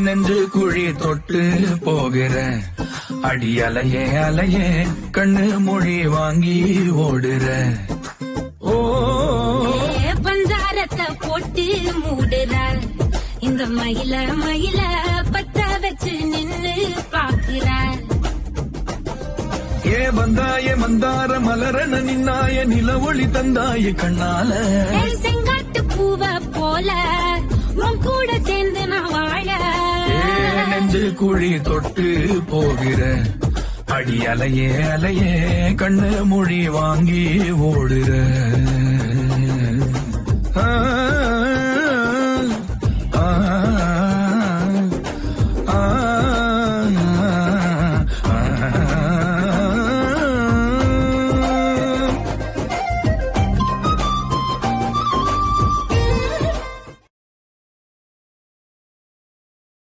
நெஞ்சு குழி தொட்டு போகிற அடி அலையே அலையே கண்ணு மொழி வாங்கி ஓடுற. ஓ பஞ்சாரத்தை போட்டு மூடுற இந்த மயில மயில பத்த வச்சு நின்னு பாக்குற. ஏ வந்தாய மந்தார மலரன நின்னாய நில ஒளி தந்தாய கண்ணால. செங்காட்டு பூவ போல உன் கூட சேர்ந்து நான் வாழ. நெஞ்சு குழி தொட்டு போகிற அடி அலையே அலையே கண்ணு மொழி வாங்கி ஓடுற.